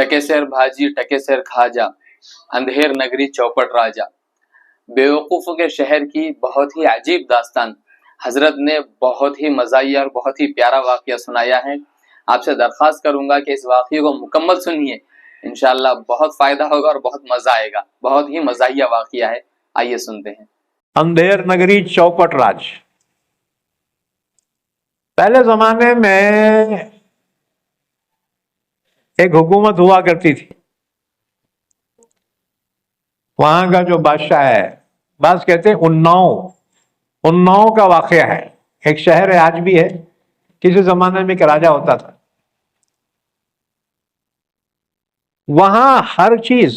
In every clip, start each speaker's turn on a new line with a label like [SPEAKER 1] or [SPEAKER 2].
[SPEAKER 1] टकेसर भाजी टकेसर खाजा, अंधेर नगरी चौपट राजा। बेवकूफ़ों के शहर की बहुत ही अजीब दास्तान हजरत ने बहुत ही मज़ाहिया और बहुत ही प्यारा वाक़या सुनाया है। आपसे दरख्वास्त करूंगा कि इस वाक़ये को मुकम्मल सुनिए, इंशाअल्लाह बहुत फायदा होगा और बहुत मजा आएगा। बहुत ही मज़ाहिया वाक़या है, आइए सुनते हैं।
[SPEAKER 2] अंधेर नगरी चौपट राज। पहले जमाने में एक हुकूमत हुआ करती थी। वहां का जो बादशाह है, बास कहते हैं उन्नाव का वाकया है। एक शहर है, आज भी है। किसी जमाने में एक राजा होता था। वहां हर चीज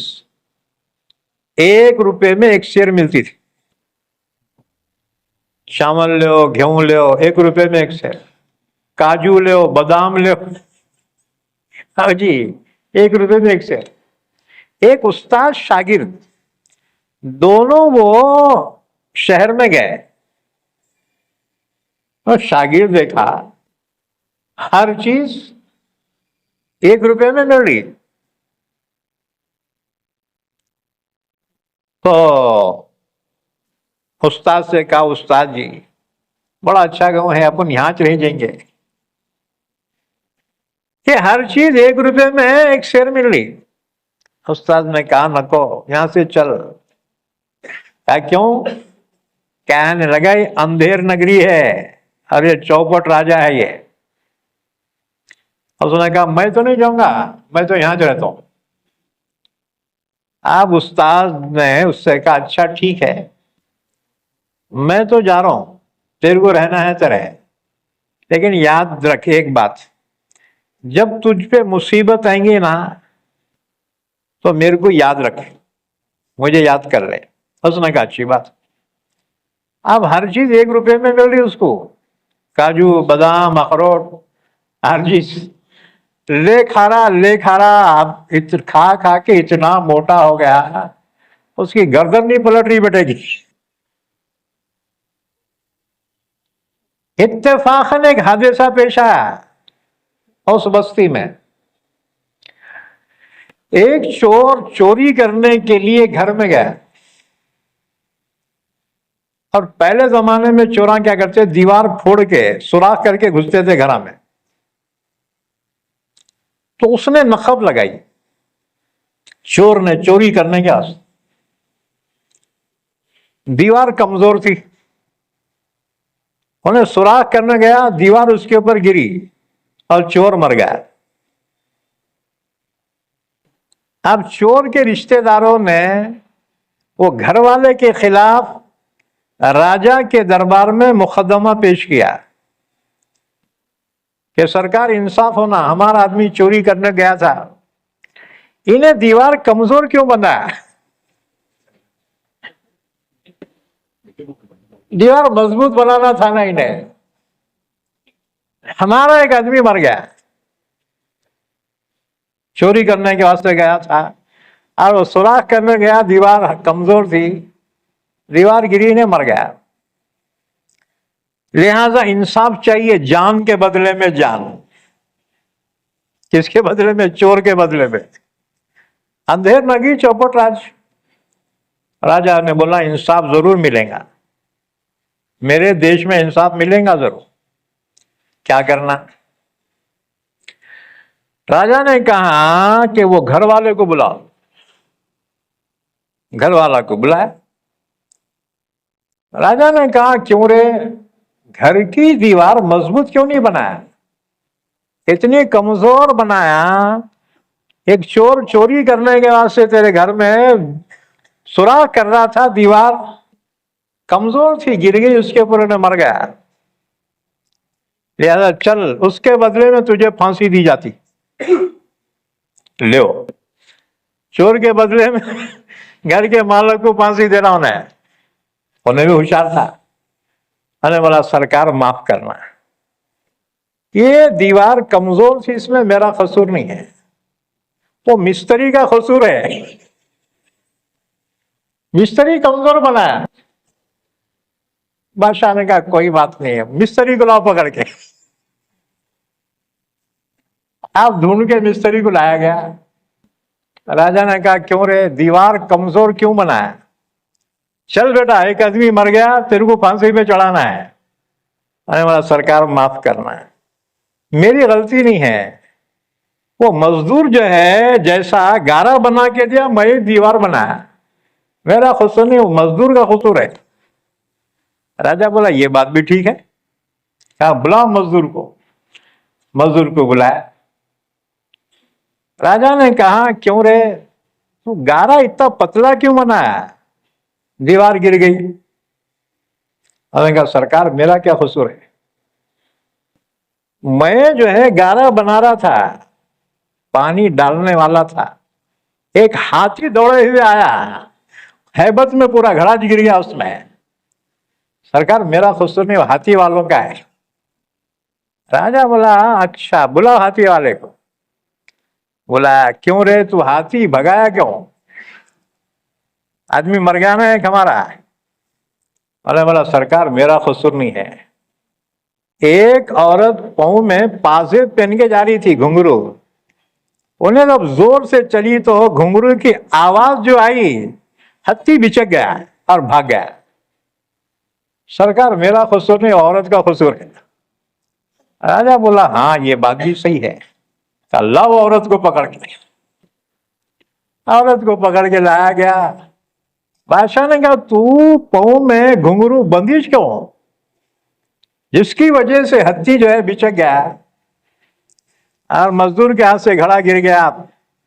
[SPEAKER 2] 1 रुपए में 1 शेर मिलती थी। चावल लो, गेहूं लो, 1 रुपए में 1 शेर। काजू लो, बादाम लो, हाँ जी, 1 रुपए में 1 शेर। एक उस्ताद शागिर्द दोनों वो शहर में गए और शागिर्द देखा हर चीज 1 रुपए में मिल रही। तो उस्ताद से कहा, उस्ताद जी बड़ा अच्छा गाँव है, अपन यहां चले जाएंगे कि हर चीज 1 रुपए में 1 शेर मिल रही। उस्ताद ने कहा नको, यहां से चल। क्या क्यों? कहने लगा ये अंधेर नगरी है और ये चौपट राजा है ये। उसने कहा मैं तो नहीं जाऊंगा, मैं तो यहां रहता हूं। अब उस्ताद ने उससे कहा अच्छा ठीक है, मैं तो जा रहा हूं, तेरे को रहना है तो रहे, लेकिन याद रख एक बात, जब तुझ पे मुसीबत आएंगी ना तो मेरे को याद रख, मुझे याद कर ले। उसने कहा अच्छी बात। अब हर चीज 1 रुपए में मिल रही उसको, काजू बादाम अखरोट हर चीज। ले खा रहा। अब खा के इतना मोटा हो गया, उसकी गर्दन नहीं पलट रही बेटेगी। इत्तेफाकन एक हादसा पेश आया उस बस्ती में। एक चोर चोरी करने के लिए घर में गया। और पहले जमाने में चोरा क्या करते, दीवार फोड़ के सुराख करके घुसते थे घर में। तो उसने नखब लगाई, चोर ने चोरी करने के वास्ते। दीवार कमजोर थी, उन्हें सुराख करने गया, दीवार उसके ऊपर गिरी और चोर मर गया। अब चोर के रिश्तेदारों ने वो घर वाले के खिलाफ राजा के दरबार में मुकदमा पेश किया कि सरकार इंसाफ होना, हमारा आदमी चोरी करने गया था, इन्हें दीवार कमजोर क्यों बनाया? दीवार मजबूत बनाना था ना इन्हें। हमारा एक आदमी मर गया, चोरी करने के वास्ते गया था और वो सुराख करने गया, दीवार कमजोर थी, दीवार गिरी ने मर गया। लिहाजा इंसाफ चाहिए, जान के बदले में जान। किसके बदले में? चोर के बदले में। अंधेर नगरी चौपट राज। राजा ने बोला इंसाफ जरूर मिलेगा, मेरे देश में इंसाफ मिलेगा जरूर। क्या करना? राजा ने कहा कि वो घर वाले को बुलाओ। घर वाला को बुलाया। राजा ने कहा क्यों रे, घर की दीवार मजबूत क्यों नहीं बनाया, इतनी कमजोर बनाया? एक चोर चोरी करने के वास्ते तेरे घर में सुराख कर रहा था, दीवार कमजोर थी, गिर गई उसके ऊपर, उन्हें मर गया। लिहाजा चल, उसके बदले में तुझे फांसी दी जाती। लो, चोर के बदले में घर के मालिक को फांसी देना उन्हें भी होशियार था। अरे बोला सरकार माफ करना, ये दीवार कमजोर थी, इसमें मेरा कसूर नहीं है, वो मिस्त्री का कसूर है, मिस्त्री कमजोर बनाया। बादशाह ने कहा कोई बात नहीं है, मिस्त्री को लाओ पकड़ के। आप ढूंढ के मिस्त्री को लाया गया। राजा ने कहा क्यों रे, दीवार कमजोर क्यों बनाया? चल बेटा, एक आदमी मर गया, तेरे को फांसी पे चढ़ाना है। अरे बोला सरकार माफ करना है, मेरी गलती नहीं है, वो मजदूर जो है जैसा गारा बना के दिया, मैं दीवार बनाया, मेरा कसूर नहीं, वो मजदूर का कसूर है। राजा बोला ये बात भी ठीक है। कहा बुलाओ मजदूर को। मजदूर को बुलाया। राजा ने कहा क्यों रे, तू गारा इतना पतला क्यों बनाया, दीवार गिर गई। उसने कहा सरकार मेरा क्या कसूर है, मैं जो है गारा बना रहा था, पानी डालने वाला था, एक हाथी दौड़े हुए आया, हैबत में पूरा घड़ा गिर गया उसमें। सरकार मेरा कसूर नहीं, हाथी वालों का है। राजा बोला अच्छा, बुलाओ हाथी वाले को। बोला क्यों रे, तू हाथी भगाया क्यों, आदमी मर गया ना एक हमारा। अरे बोला सरकार मेरा कसूर नहीं है, एक औरत पाँव में पाजेब पहन के जा रही थी, घुंघरू, उन्हें जब जोर से चली तो घुंघरू की आवाज जो आई, हत्ती बिचक गया और भाग गया। सरकार मेरा कसूर नहीं, औरत का कसूर है। राजा बोला हाँ ये बात भी सही है। लाओ औरत को पकड़ के। औरत को पकड़ के लाया गया। बादशाह ने कहा तू पाँव में घुंघरू बंदिश क्यों, जिसकी वजह से हत्ती जो है बिचक गया और मजदूर के हाथ से घड़ा गिर गया,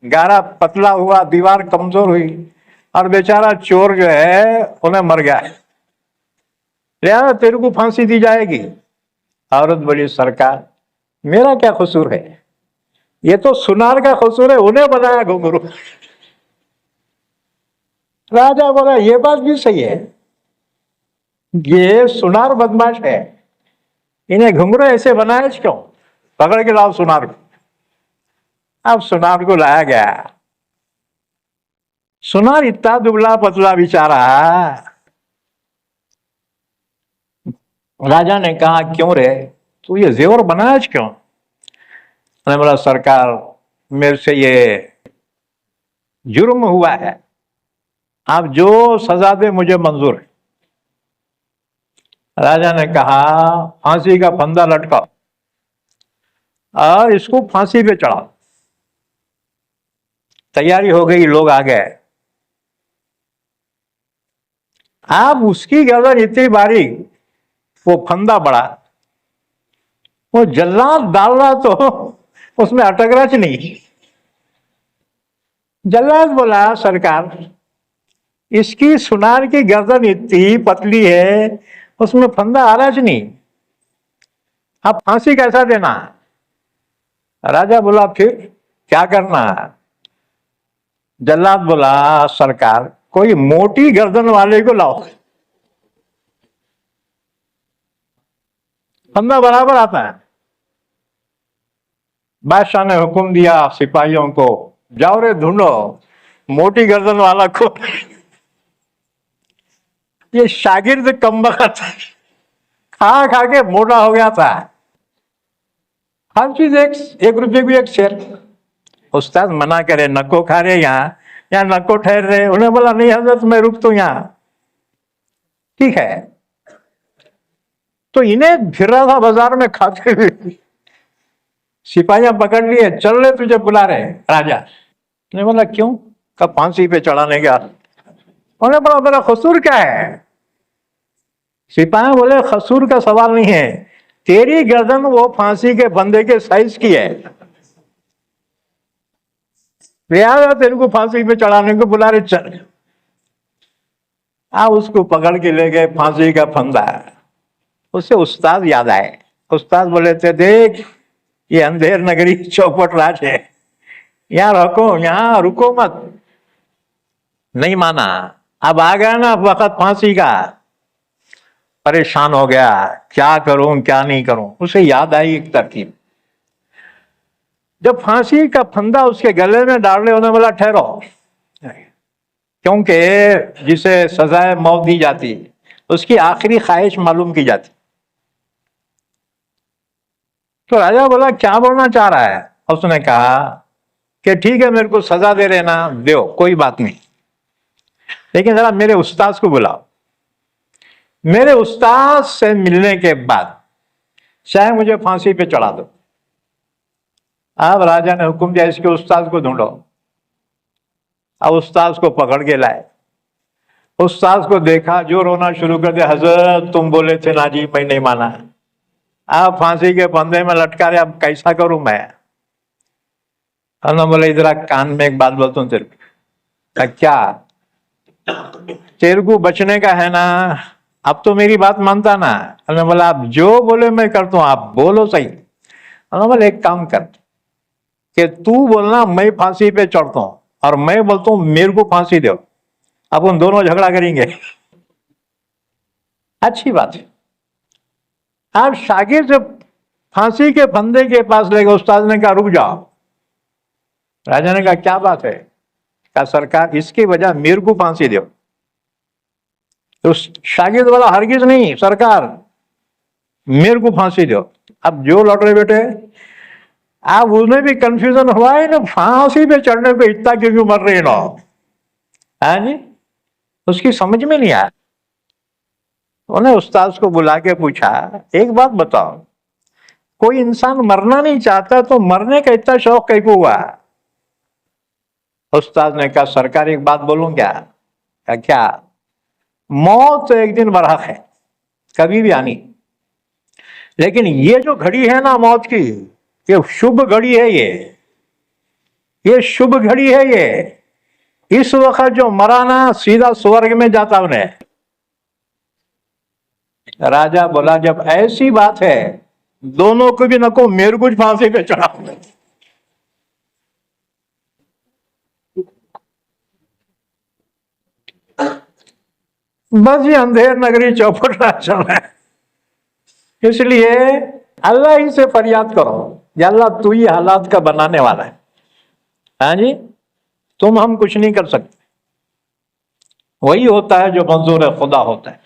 [SPEAKER 2] गारा पतला हुआ, दीवार कमजोर हुई और बेचारा चोर जो है उन्हें मर गया, लिहाजा तेरे को फांसी दी जाएगी। औरत बोली सरकार मेरा क्या कसूर है, ये तो सुनार का कसूर है, उन्हें बनाया घुंघरू। राजा बोला ये बात भी सही है, ये सुनार बदमाश है, इन्हें घुंघरू ऐसे बनाया क्यों, पकड़ के लाओ सुनार को। अब सुनार को लाया गया। सुनार इतना दुबला पतला बेचारा। राजा ने कहा क्यों रे, तू ये जेवर बनाया क्यों? मैंने बोला सरकार मेरे से ये जुर्म हुआ है, आप जो सजा दे मुझे मंजूर है। राजा ने कहा फांसी का फंदा लटकाओ और इसको फांसी पे चढ़ाओ। तैयारी हो गई, लोग आ गए। आप उसकी गर्दन इतनी बारीक, वो फंदा बड़ा, वो जल्लाद डाल रहा तो उसमें अटक रहा नहीं। जल्लाद बोला सरकार इसकी सुनार की गर्दन इतनी पतली है, उसमें फंदा आ रहा नहीं, आप फांसी कैसा देना? राजा बोला फिर क्या करना? जल्लाद बोला सरकार कोई मोटी गर्दन वाले को लाओ, फंदा बराबर आता है। बादशाह ने हुक्म दिया सिपाहियों को, जाओ रे ढूंढो मोटी गर्दन वाला को। ये शागिर्द कमबख्त खा खा के मोटा हो गया था, हर चीज एक रुपये भी एक शेर। उस्ताद मना करे नको खा रहे यहाँ नको ठहर रहे, उन्हें बोला नहीं हजरत मैं रुक तो यहाँ, ठीक है। तो इन्हें फिर रहा था बाजार में खाते हुए, सिपाहियां पकड़ लिए, चल रहे तुझे बुला रहे राजा ने। बोला क्यों? कब फांसी पे चढ़ाने का। उन्हें बोला मेरा कसूर क्या है? सिपाही बोले कसूर का सवाल नहीं है, तेरी गर्दन वो फांसी के फंदे के साइज की है, लिहाजा तेरे को फांसी पे चढ़ाने को बुला रहे, चल। उसको पकड़ के ले गए, फांसी का फंदा। उससे उस्ताद याद आए। उस्ताद बोले थे देख ये अंधेर नगरी चौपट राज है, यहाँ रखो, यहाँ रुको मत। नहीं माना। अब आ गया ना वक्त फांसी का, परेशान हो गया, क्या करूं क्या नहीं करूं। उसे याद आई एक तरकीब, जब फांसी का फंदा उसके गले में डाल रहे, उन्होंने बोला ठहरो, क्योंकि जिसे सजाए मौत दी जाती उसकी आखिरी ख्वाहिश मालूम की जाती। तो राजा बोला क्या बोलना चाह रहा है? उसने कहा कि ठीक है मेरे को सजा दे रहे ना, दो कोई बात नहीं, लेकिन जरा मेरे उस्ताद को बुलाओ। मेरे उस्ताद से मिलने के बाद चाहे मुझे फांसी पे चढ़ा दो। अब राजा ने हुक्म दिया इसके उस्ताद को ढूंढो। अब उस्ताद को पकड़ के लाए। उस्ताद को देखा, जो रोना शुरू कर दिया, हजरत तुम बोले थे ना जी, मैं नहीं माना, आप फांसी के फंदे में लटका रहे, अब कैसा करूं मैं। बोले इधर कान में एक बात बोलता हूं तेरे को। क्या? तेरे को बचने का है ना, अब तो मेरी बात मानता ना। हमने बोला आप जो बोले मैं करता हूं, आप बोलो सही। हमने बोला एक काम कर कि तू बोलना मैं फांसी पे चढ़ता हूं और मैं बोलता हूं मेरे को फांसी दो, अब उन दोनों झगड़ा करेंगे। अच्छी बात है। आप शागिर्द फांसी के फंदे के पास ले गए, उस्ताद ने कहा रुक जाओ। राजा ने कहा क्या बात है? कहा सरकार इसकी वजह मेरे को फांसी दो। तो शागिर्द वाला हरगिज नहीं, सरकार मेरे को फांसी दो। अब जो लौट रहे बेटे, आप उसमें भी कंफ्यूजन हुआ है ना, फांसी पे चढ़ने पे इतना क्यों मर रहे ना, हाँ जी, उसकी समझ में नहीं आया। उन्हें उस्ताद को बुला के पूछा एक बात बताओ, कोई इंसान मरना नहीं चाहता तो मरने का इतना शौक कैसे हुआ? उस्ताद ने कहा सरकार एक बात बोलूं क्या? क्या? मौत तो एक दिन बरहक है, कभी भी आनी, लेकिन ये जो घड़ी है ना मौत की, ये शुभ घड़ी है, ये शुभ घड़ी है। ये इस वक्त जो मरा ना सीधा स्वर्ग में जाता उन्हें। राजा बोला जब ऐसी बात है दोनों को भी न को मेरे को फांसी पे चढ़ा। बस ये अंधेर नगरी चौपट राज चल रहा है। इसलिए अल्लाह ही से फरियाद करो, या अल्लाह तू ही हालात का बनाने वाला है, हाँ जी, तुम हम कुछ नहीं कर सकते, वही होता है जो मंजूर खुदा होता है।